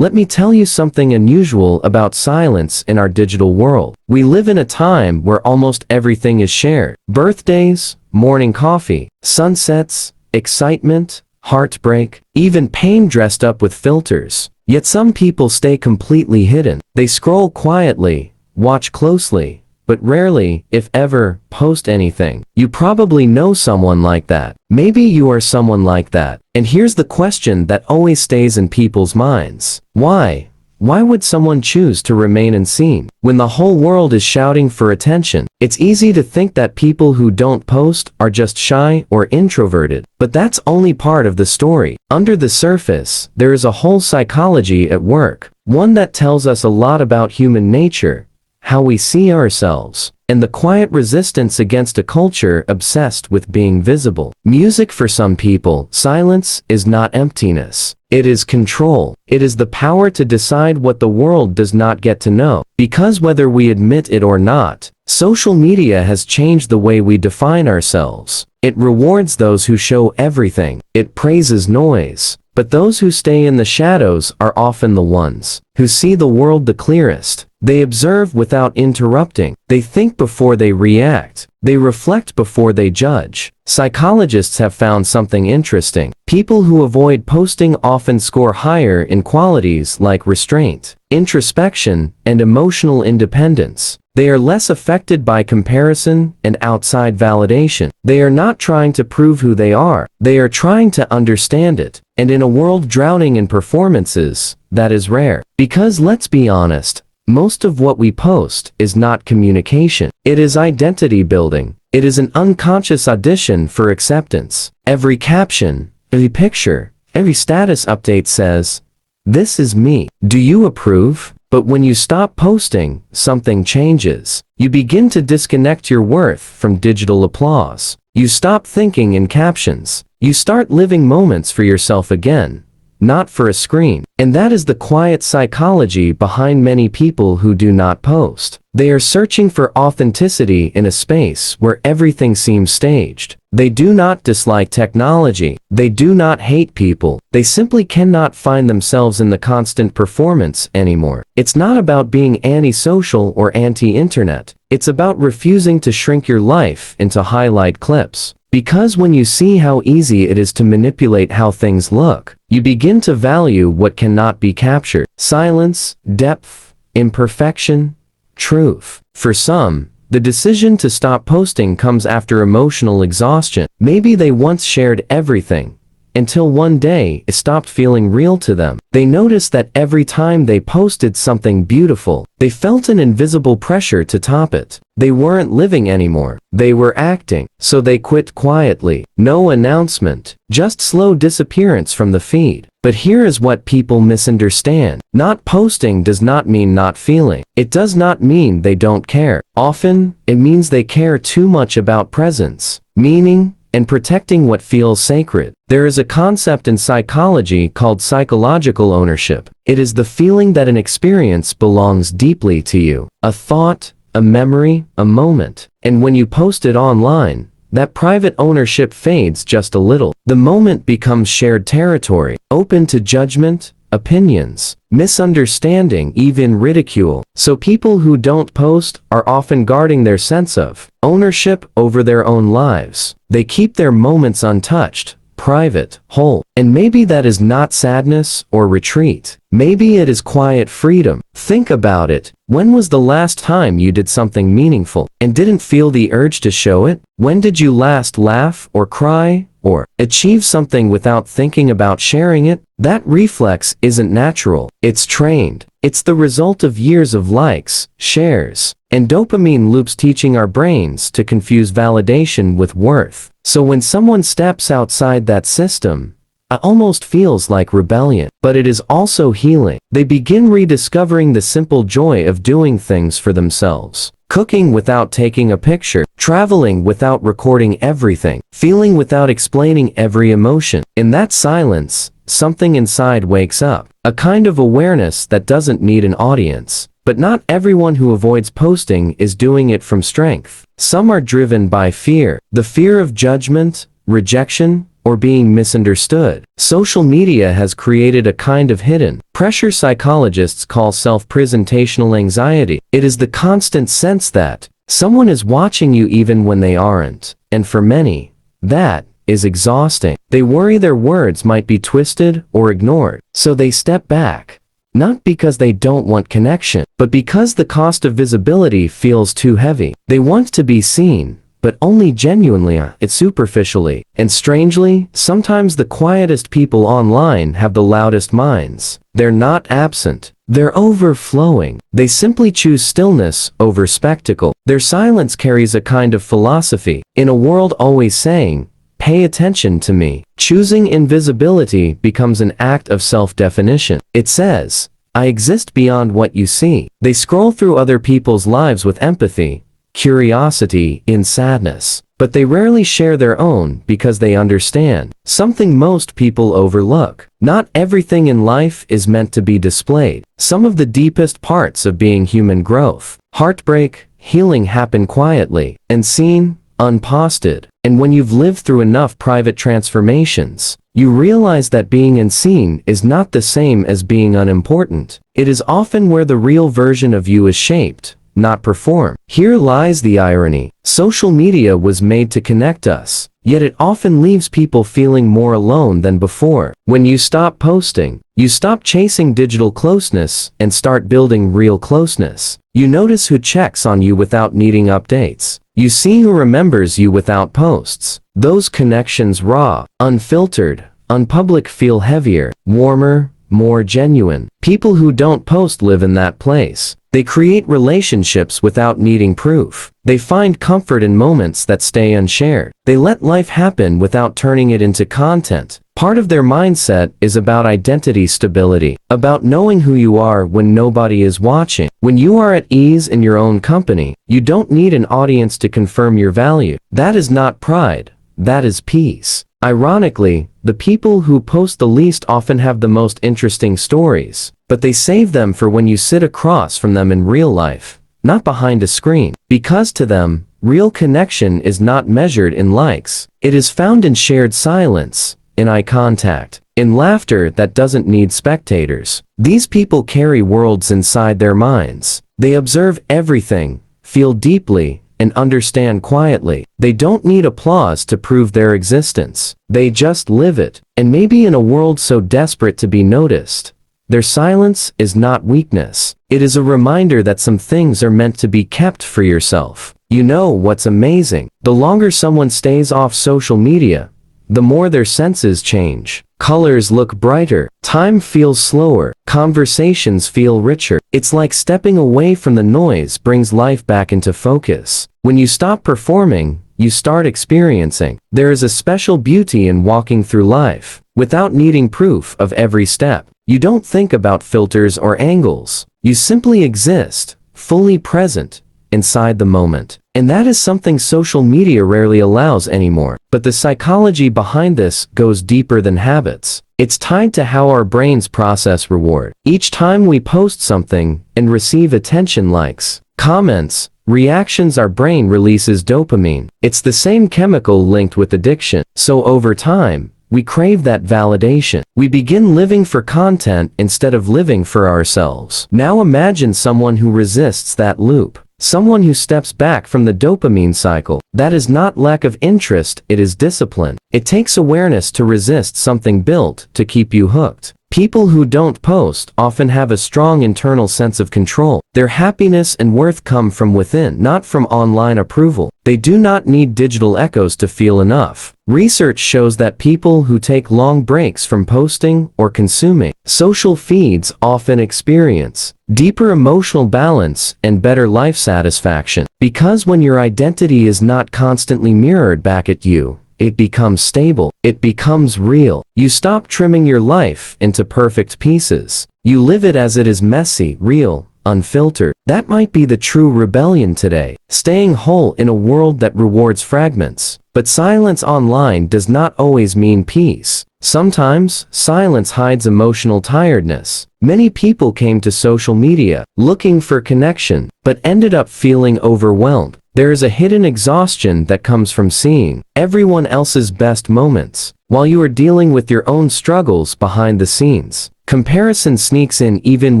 let me tell you something unusual about silence in our digital world. We live in a time where almost everything is shared. Birthdays, morning coffee, sunsets, excitement, heartbreak, even pain dressed up with filters. Yet some people stay completely hidden. They scroll quietly, watch closely, but rarely, if ever, post anything. You probably know someone like that. Maybe you are someone like that. And here's the question that always stays in people's minds. Why? Why would someone choose to remain unseen? When the whole world is shouting for attention, it's easy to think that people who don't post are just shy or introverted. But that's only part of the story. Under the surface, there is a whole psychology at work. One that tells us a lot about human nature, how we see ourselves, and the quiet resistance against a culture obsessed with being visible. Music for some people, silence is not emptiness. It is control. It is the power to decide what the world does not get to know. Because whether we admit it or not, social media has changed the way we define ourselves. It rewards those who show everything. It praises noise. But those who stay in the shadows are often the ones who see the world the clearest. They observe without interrupting. They think before they react. They reflect before they judge. Psychologists have found something interesting. People who avoid posting often score higher in qualities like restraint, introspection, and emotional independence. They are less affected by comparison and outside validation. They are not trying to prove who they are. They are trying to understand it. And in a world drowning in performances, that is rare. Because let's be honest, most of what we post is not communication. It is identity building. It is an unconscious audition for acceptance. Every caption, every picture, every status update says, "This is me. Do you approve?" But when you stop posting, something changes. You begin to disconnect your worth from digital applause. You stop thinking in captions. You start living moments for yourself again, not for a screen. And that is the quiet psychology behind many people who do not post. They are searching for authenticity in a space where everything seems staged. They do not dislike technology. They do not hate people. They simply cannot find themselves in the constant performance anymore. It's not about being anti-social or anti-internet. It's about refusing to shrink your life into highlight clips. Because when you see how easy it is to manipulate how things look, you begin to value what cannot be captured. Silence, depth, imperfection, truth. For some, the decision to stop posting comes after emotional exhaustion. Maybe they once shared everything, until one day it stopped feeling real to them. They noticed that every time they posted something beautiful, they felt an invisible pressure to top it. They weren't living anymore. They were acting. So they quit quietly. No announcement. Just slow disappearance from the feed. But here is what people misunderstand. Not posting does not mean not feeling. It does not mean they don't care. Often, it means they care too much about presence, meaning, and protecting what feels sacred. There is a concept in psychology called psychological ownership. It is the feeling that an experience belongs deeply to you. A thought, a memory, a moment. And when you post it online, that private ownership fades just a little. The moment becomes shared territory, open to judgment, opinions, misunderstanding, even ridicule. So people who don't post are often guarding their sense of ownership over their own lives. They keep their moments untouched, private, whole. And maybe that is not sadness or retreat. Maybe it is quiet freedom. Think about it. When was the last time you did something meaningful and didn't feel the urge to show it? When did you last laugh or cry or achieve something without thinking about sharing it? That reflex isn't natural. It's trained. It's the result of years of likes, shares, and dopamine loops teaching our brains to confuse validation with worth. So when someone steps outside that system, it almost feels like rebellion, but it is also healing. They begin rediscovering the simple joy of doing things for themselves. Cooking without taking a picture, traveling without recording everything, feeling without explaining every emotion. In that silence, something inside wakes up, a kind of awareness that doesn't need an audience. But not everyone who avoids posting is doing it from strength. Some are driven by fear, the fear of judgment, rejection, or being misunderstood. Social media has created a kind of hidden pressure psychologists call self-presentational anxiety. It is the constant sense that someone is watching you even when they aren't. And for many, that is exhausting. They worry their words might be twisted or ignored, so they step back. Not because they don't want connection, but because the cost of visibility feels too heavy. They want to be seen, but only genuinely, superficially. And strangely, sometimes the quietest people online have the loudest minds. They're not absent. They're overflowing. They simply choose stillness over spectacle. Their silence carries a kind of philosophy. In a world always saying, "Pay attention to me," choosing invisibility becomes an act of self-definition. It says, "I exist beyond what you see." They scroll through other people's lives with empathy, curiosity, and sadness. But they rarely share their own because they understand something most people overlook. Not everything in life is meant to be displayed. Some of the deepest parts of being human growth, heartbreak, healing happen quietly, unseen, unposted. And when you've lived through enough private transformations, you realize that being unseen is not the same as being unimportant. It is often where the real version of you is shaped, not performed. Here lies the irony. Social media was made to connect us, yet it often leaves people feeling more alone than before. When you stop posting, you stop chasing digital closeness and start building real closeness. You notice who checks on you without needing updates. You see who remembers you without posts. Those connections, raw, unfiltered, unpublic, feel heavier, warmer, more genuine. People who don't post live in that place. They create relationships without needing proof. They find comfort in moments that stay unshared. They let life happen without turning it into content. Part of their mindset is about identity stability, about knowing who you are when nobody is watching. When you are at ease in your own company, you don't need an audience to confirm your value. That is not pride. That is peace. Ironically, the people who post the least often have the most interesting stories, but they save them for when you sit across from them in real life, not behind a screen. Because to them, real connection is not measured in likes. It is found in shared silence, in eye contact, in laughter that doesn't need spectators. These people carry worlds inside their minds. They observe everything, feel deeply, and understand quietly. They don't need applause to prove their existence. They just live it. And maybe in a world so desperate to be noticed, their silence is not weakness. It is a reminder that some things are meant to be kept for yourself. You know what's amazing? The longer someone stays off social media, the more their senses change. Colors look brighter, time feels slower, conversations feel richer. It's like stepping away from the noise brings life back into focus. When you stop performing, you start experiencing. There is a special beauty in walking through life, without needing proof of every step. You don't think about filters or angles. You simply exist, fully present, inside the moment. And that is something social media rarely allows anymore. But the psychology behind this goes deeper than habits. It's tied to how our brains process reward. Each time we post something and receive attention, likes, comments, reactions, our brain releases dopamine. It's the same chemical linked with addiction. So over time, we crave that validation. We begin living for content instead of living for ourselves. Now imagine someone who resists that loop. Someone who steps back from the dopamine cycle. That is not lack of interest, it is discipline. It takes awareness to resist something built to keep you hooked. People who don't post often have a strong internal sense of control. Their happiness and worth come from within, not from online approval. They do not need digital echoes to feel enough. Research shows that people who take long breaks from posting or consuming social feeds often experience deeper emotional balance and better life satisfaction. Because when your identity is not constantly mirrored back at you, it becomes stable. It becomes real. You stop trimming your life into perfect pieces. You live it as it is, messy, real, unfiltered. That might be the true rebellion today. Staying whole in a world that rewards fragments. But silence online does not always mean peace. Sometimes, silence hides emotional tiredness. Many people came to social media looking for connection, but ended up feeling overwhelmed. There is a hidden exhaustion that comes from seeing everyone else's best moments. while you are dealing with your own struggles behind the scenes. Comparison sneaks in even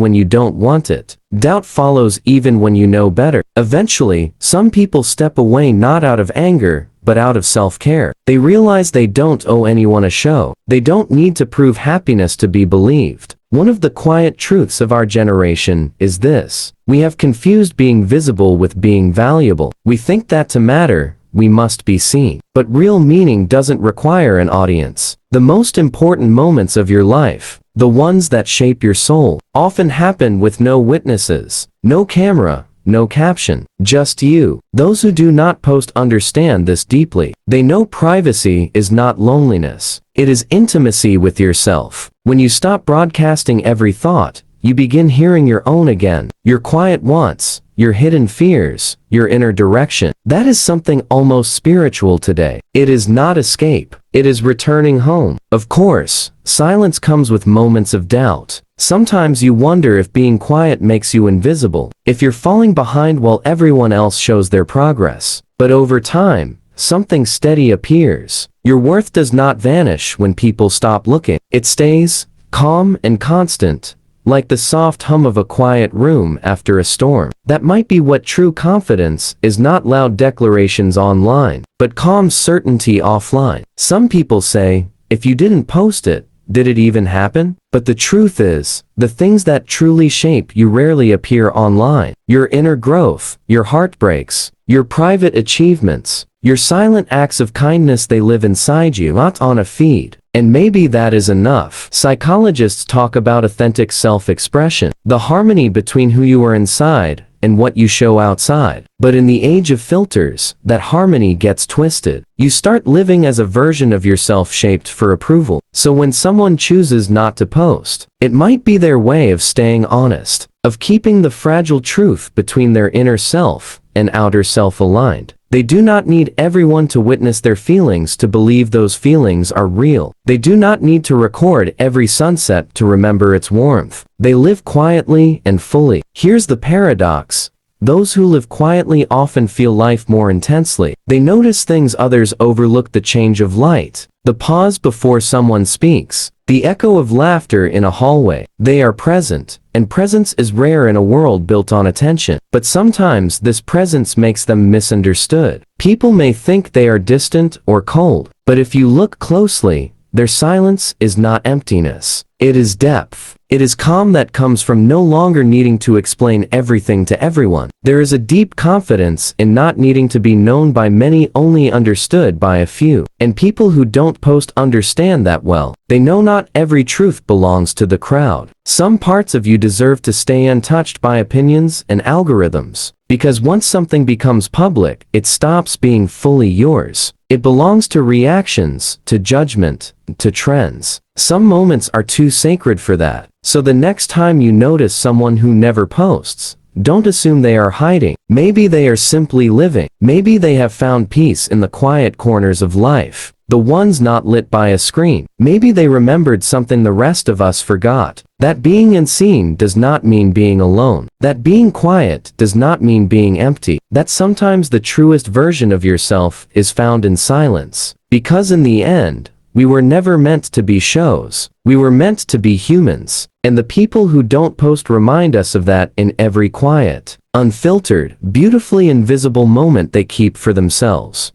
when you don't want it. Doubt follows even when you know better. Eventually, some people step away not out of anger, but out of self-care. They realize they don't owe anyone a show. They don't need to prove happiness to be believed. One of the quiet truths of our generation is this: we have confused being visible with being valuable. We think that to matter, we must be seen. But real meaning doesn't require an audience. The most important moments of your life, the ones that shape your soul, often happen with no witnesses, no camera, no caption, just you. Those who do not post understand this deeply. They know privacy is not loneliness. It is intimacy with yourself. When you stop broadcasting every thought, you begin hearing your own again, your quiet wants, your hidden fears, your inner direction. That is something almost spiritual today. It is not escape. It is returning home. Of course, silence comes with moments of doubt. Sometimes you wonder if being quiet makes you invisible, if you're falling behind while everyone else shows their progress. But over time, something steady appears. Your worth does not vanish when people stop looking. It stays calm and constant, like the soft hum of a quiet room after a storm. That might be what true confidence is: not loud declarations online, but calm certainty offline. Some people say, if you didn't post it, did it even happen? But the truth is, the things that truly shape you rarely appear online. Your inner growth, your heartbreaks, your private achievements, your silent acts of kindness, they live inside you, not on a feed. And maybe that is enough. Psychologists talk about authentic self-expression, the harmony between who you are inside and what you show outside. But in the age of filters, that harmony gets twisted. You start living as a version of yourself shaped for approval. So when someone chooses not to post, it might be their way of staying honest, of keeping the fragile truth between their inner self and outer self aligned. They do not need everyone to witness their feelings to believe those feelings are real. They do not need to record every sunset to remember its warmth. They live quietly and fully. Here's the paradox: those who live quietly often feel life more intensely. They notice things others overlook: the change of light, the pause before someone speaks, the echo of laughter in a hallway. They are present, and presence is rare in a world built on attention. But sometimes this presence makes them misunderstood. People may think they are distant or cold, but if you look closely, their silence is not emptiness. It is depth. It is calm that comes from no longer needing to explain everything to everyone. There is a deep confidence in not needing to be known by many, only understood by a few. And people who don't post understand that well. They know not every truth belongs to the crowd. Some parts of you deserve to stay untouched by opinions and algorithms. Because once something becomes public, it stops being fully yours. It belongs to reactions, to judgment, to trends. Some moments are too sacred for that. So the next time you notice someone who never posts, don't assume they are hiding. Maybe they are simply living. Maybe they have found peace in the quiet corners of life, the ones not lit by a screen. Maybe they remembered something the rest of us forgot. That being unseen does not mean being alone. That being quiet does not mean being empty. That sometimes the truest version of yourself is found in silence. Because in the end, we were never meant to be shows. We were meant to be humans. And the people who don't post remind us of that in every quiet, unfiltered, beautifully invisible moment they keep for themselves.